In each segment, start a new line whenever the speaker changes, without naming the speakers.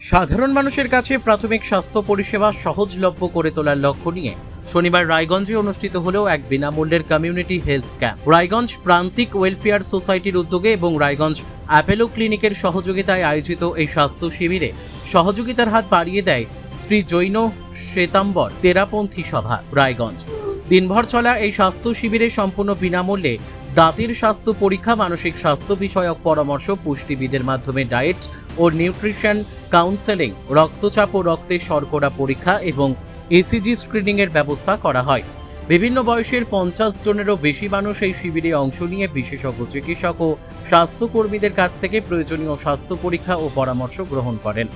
সাধারণ মানুষের কাছে প্রাথমিক স্বাস্থ্য পরিষেবা সহজলভ্য করে তোলার লক্ষ্য নিয়ে শনিবার রায়গঞ্জে অনুষ্ঠিত হলো এক বিনামূল্যের কমিউনিটি হেলথ ক্যাম্প। রায়গঞ্জ প্রান্তিক ওয়েলফেয়ার সোসাইটির উদ্যোগে এবং রায়গঞ্জ অ্যাপেলো ক্লিনিকের সহযোগিতায় আয়োজিত এই স্বাস্থ্য শিবিরে সহযোগিতার হাত বাড়িয়ে দেয় শ্রী জৈন শ্বেতাম্বর তেরাপন্থী সভা রায়গঞ্জ। দিনভর চলা এই স্বাস্থ্য শিবিরে সম্পূর্ণ বিনামূল্যে দাঁতের স্বাস্থ্য পরীক্ষা, মানসিক স্বাস্থ্য বিষয়ক পরামর্শ, পুষ্টিবিদের মাধ্যমে ডায়েট ও নিউট্রিশন কাউন্সেলিং, রক্তচাপ ও রক্তের শর্করা পরীক্ষা এবং ইসিজি স্ক্রিনিং এর ব্যবস্থা করা হয়। বিভিন্ন বয়সের 50 জনেরও বেশি মানুষ এই শিবিরে অংশ নিয়ে বিশেষজ্ঞ চিকিৎসক ও স্বাস্থ্যকর্মীদের কাছ থেকে প্রয়োজনীয় স্বাস্থ্য পরীক্ষা ও পরামর্শ গ্রহণ করেন।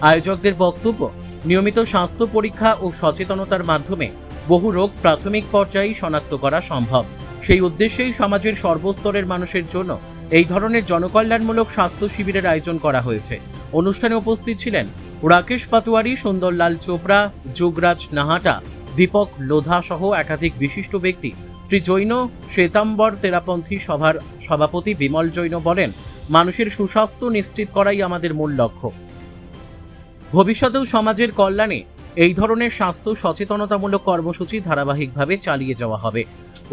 আয়োজকদের বক্তব্য, নিয়মিত স্বাস্থ্য পরীক্ষা ও সচেতনতার মাধ্যমে বহু রোগ প্রাথমিক পর্যায়েই শনাক্ত করা সম্ভব। সেই উদ্দেশ্যেই সমাজের সর্বস্তরের মানুষের জন্য এই ধরনের জনকল্যাণমূলক স্বাস্থ্য শিবিরের আয়োজন করা হয়েছে। অনুষ্ঠানে উপস্থিত ছিলেন রাকেশ পাটোয়ারি, সুন্দরলাল চোপড়া, যুগরাজ নাহাটা, দীপক লোধা সহ একাধিক বিশিষ্ট ব্যক্তি। শ্রী জৈন শ্বেতাম্বর তেরাপন্থী সভার সভাপতি বিমল জৈন বলেন, মানুষের সুস্বাস্থ্য নিশ্চিত করাই আমাদের মূল লক্ষ্য। ভবিষ্যতেও সমাজের কল্যাণে এই ধরনের স্বাস্থ্য সচেতনতামূলক কর্মসূচি ধারাবাহিকভাবে চালিয়ে যাওয়া হবে।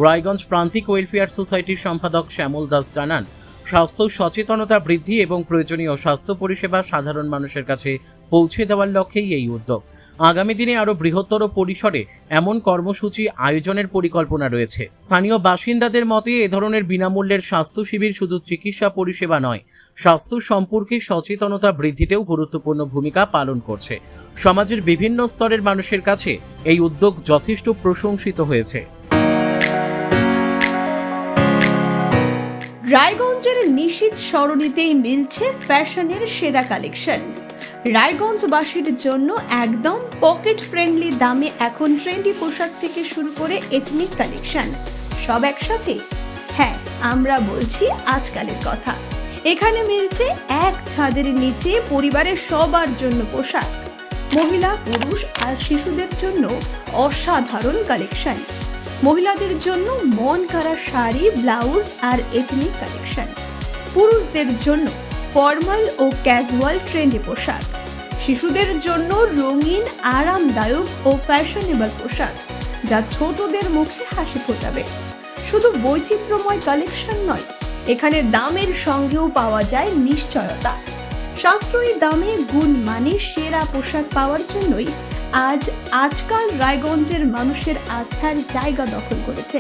রায়গঞ্জ প্রান্তিক ওয়েলফেয়ার সোসাইটির সম্পাদক শ্যামল দাস জানান, স্বাস্থ্য সচেতনতা বৃদ্ধি এবং প্রয়োজনীয় স্বাস্থ্য পরিষেবা সাধারণ মানুষের কাছে পৌঁছে দেওয়ার লক্ষ্যেই এই উদ্যোগ। আগামী দিনে আরও বৃহত্তর পরিসরে এমন কর্মসূচি আয়োজনের পরিকল্পনা রয়েছে। স্থানীয় বাসিন্দাদের মতে এ ধরনের বিনামূল্যের স্বাস্থ্য শিবির শুধু চিকিৎসা পরিষেবা নয়, স্বাস্থ্য সম্পর্কে সচেতনতা বৃদ্ধিতেও গুরুত্বপূর্ণ ভূমিকা পালন করছে। সমাজের বিভিন্ন স্তরের মানুষের কাছে এই উদ্যোগ যথেষ্ট প্রশংসিত হয়েছে।
রায়গঞ্জের নিশীথ সরণিতেই মিলছে ফ্যাশনের সেরা কালেকশন। রায়গঞ্জবাসীর জন্য একদম পকেট ফ্রেন্ডলি দামে এখন ট্রেন্ডি পোশাক থেকে শুরু করে এথনিক কালেকশন সব একসাথে। হ্যাঁ, আমরা বলছি আজকালের কথা। এখানে মিলছে এক ছাদের নিচে পরিবারের সবার জন্য পোশাক, মহিলা, পুরুষ আর শিশুদের জন্য অসাধারণ কালেকশন। মহিলাদের জন্য মন কাড়া শাড়ি, ব্লাউজ আর এথনিক কালেকশন। পুরুষদের জন্য ফর্মাল ও ক্যাজুয়াল ট্রেন্ডি পোশাক। শিশুদের জন্য রঙিন, আরামদায়ক ও ফ্যাশনেবল পোশাক যা ছোটদের মুখে হাসি ফোটাবে। শুধু বৈচিত্র্যময় কালেকশন নয়, এখানে দামের সঙ্গেও পাওয়া যায় নিশ্চয়তা। সাশ্রয়ী দামে গুণমানে সেরা পোশাক পাওয়ার জন্যই আজকাল রায়গঞ্জের মানুষের আস্থার জায়গা দখল করেছে।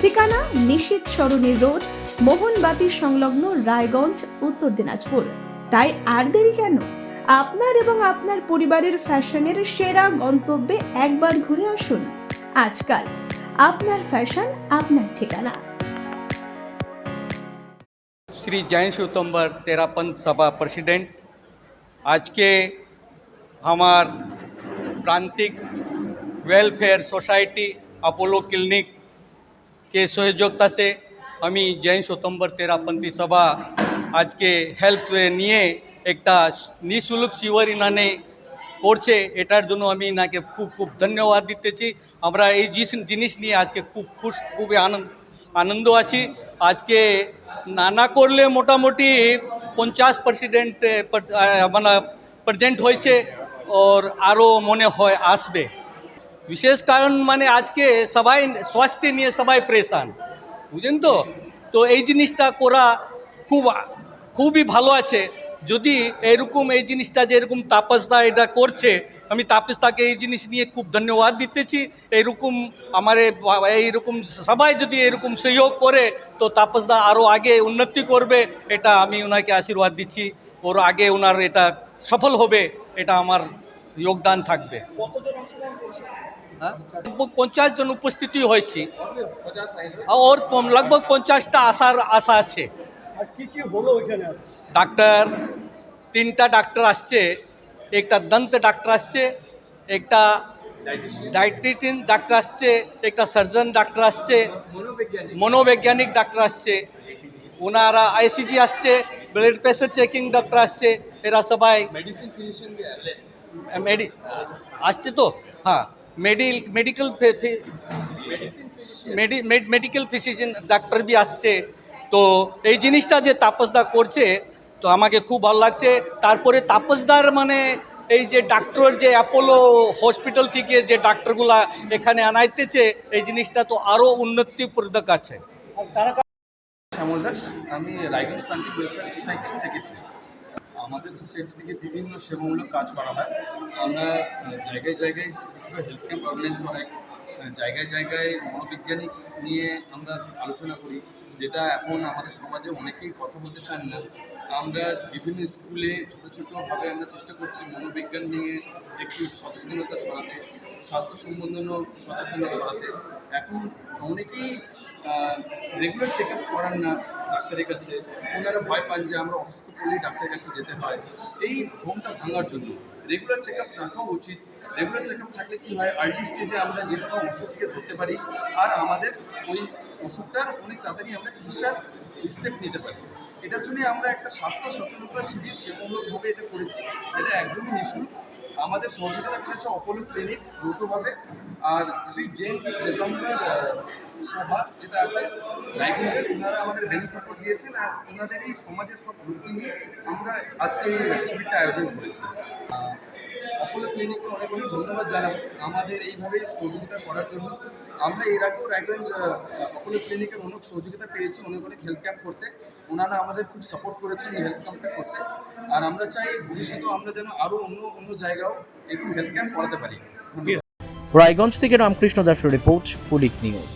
ঠিকানা নিশীথ সরণি রোড, মোহনবাতি সংলগ্ন, রায়গঞ্জ, উত্তর দিনাজপুর। তাই আর দেরি কেন? আপনার এবং আপনার পরিবারের ফ্যাশনের সেরা গন্তব্যে একবার ঘুরে আসুন। আজকাল আপনার ফ্যাশন, আপনার ঠিকানা।
श्री जैन श्वेताम्बर तेरापंथ सभा प्रेसिडेंट, आज के हमार प्रांतिक वेलफेयर सोसाइटी अपोलो क्लिनिक के सहयोगिता से हम जैन श्वेताम्बर तेरापंथी सभा आज के हेल्थ निये एक निःशुल्क शिविर इन्होंने করছে। এটার জন্য আমি ইনাকে খুব খুব ধন্যবাদ দিতেছি। আমরা এই জিনিস নিয়ে আজকে খুবই আনন্দ আছি। আজকে না করলে মোটামুটি 50% মানে প্রেজেন্ট হয়েছে, ওর আরও মনে হয় আসবে। বিশেষ কারণ মানে আজকে সবাই স্বাস্থ্য নিয়ে সবাই প্রেশান, বুঝেন তো। তো এই জিনিসটা করা খুবই ভালো আছে। যদি এরকম এই জিনিসটা যেরকম তাপসদা এটা করছে, আমি তাপসদাকে এই জিনিস নিয়ে খুব ধন্যবাদ দিতেছি। এইরকম আমার এইরকম সবাই যদি এরকম সহযোগ করে তো তাপসদা আরও আগে উন্নতি করবে, এটা আমি ওনাকে আশীর্বাদ দিচ্ছি। ওর আগে ওনার এটা সফল হবে, এটা আমার যোগদান থাকবে। लगभग 50 জন উপস্থিতি হয়েছি, ওর लगभग 50টা আসার আশা আছে।
আর কি কি হলো ওইখানে?
ডাক্তার 3টা ডাক্তার আসছে, একটা দন্ত ডাক্তার আসছে, একটা ডায়েটিশিয়ান ডাক্তার আসছে, একটা সার্জন ডাক্তার আসছে, মনোবৈজ্ঞানিক ডাক্তার আসছে, ওনারা আইসিজি আসছে, ব্লাড প্রেশার চেকিং ডাক্তার আসছে। এরা সবাই মেডিসিন ফিজিশিয়ান আসছে। তো হ্যাঁ, মেডিকেল ফিজিশিয়ান ডাক্তার বি আসছে। তো এই জিনিসটা যে তাপসদা করছে, তো আমাকে খুব ভালো লাগছে। তারপরে তাপসদার মানে এই যে ডাক্তার যে অ্যাপোলো হসপিটাল থেকে যে ডাক্তারগুলা এখানে আনাইতেছে, এই জিনিসটা তো আরও উন্নতিপ্রদক আছে।
আর তারা
শ্যামল দাস, আমি রায়গঞ্জ প্রান্তিক ওয়েলফেয়ার সোসাইটির সেক্রেটারি। আমাদের সোসাইটি থেকে বিভিন্ন সেবামূলক কাজ করা হয়। আমরা জায়গায় জায়গায় ছোটো ছোটো হেলথ ক্যাম্প অর্গানাইজ করাই, জায়গায় জায়গায় মনোবিজ্ঞানিক নিয়ে আমরা আলোচনা করি, যেটা এখন আমাদের সমাজে অনেকেই কথা বলতে চান না। আমরা বিভিন্ন স্কুলে ছোটো ছোটোভাবে আমরা চেষ্টা করছি মনোবিজ্ঞান নিয়ে একটু সচেতনতা ছড়াতে, স্বাস্থ্য সম্বন্ধীয় সচেতনতা ছড়াতে। এখন অনেকেই রেগুলার চেক আপ করান না ডাক্তারের কাছে, ওনারা ভয় পান যে আমরা অসুস্থ করলেই ডাক্তারের কাছে যেতে হয়। এই ভ্রমটা ভাঙার জন্য রেগুলার চেক আপ রাখাও উচিত। রেগুলার চেক আপ থাকলে কী হয়, আর্লি স্টেজে আমরা যে কোনো অসুখকে ধরতে পারি, আর আমাদের ওই অসুখটার অনেক তাড়াতাড়ি আমরা চিকিৎসার স্টেপ নিতে পারি। এটার জন্য আমরা একটা স্বাস্থ্য সচেতনতা শিবির সেবামূলকভাবে এটা করেছি। এটা একদমই নিঃশুল্ক। আমাদের সহযোগিতা করেছে অপোলো ক্লিনিক যৌথভাবে, আর শ্রী জেন শ্বেতাম্বর সভা যেটা আছে রায়গঞ্জের, ওনারা আমাদের ভেন্যু সাপোর্ট দিয়েছেন, আর ওনাদের এই সমাজের সব লোককে নিয়ে আমরা আজকে এই শিবিরটা আয়োজন করেছি। অপোলো ক্লিনিককে অনেক অনেক ধন্যবাদ জানাবো আমাদের এইভাবে সহযোগিতা করার জন্য। আমরা এর আগেও রায়গঞ্জ অপোলো ক্লিনিকের অনেক সহযোগিতা পেয়েছি, অনেক অনেক হেলথ ক্যাম্প করতে। ওনারা আমাদের খুব সাপোর্ট করেছেন এই হেলথ ক্যাম্পটা করতে, আর আমরা চাই ভবিষ্যতেও আমরা যেন আরও অন্য জায়গাও এরকম হেলথ ক্যাম্প করাতে পারি। ধন্যবাদ।
রায়গঞ্জ থেকে রামকৃষ্ণ দাসের রিপোর্ট, পুলিশ নিউজ।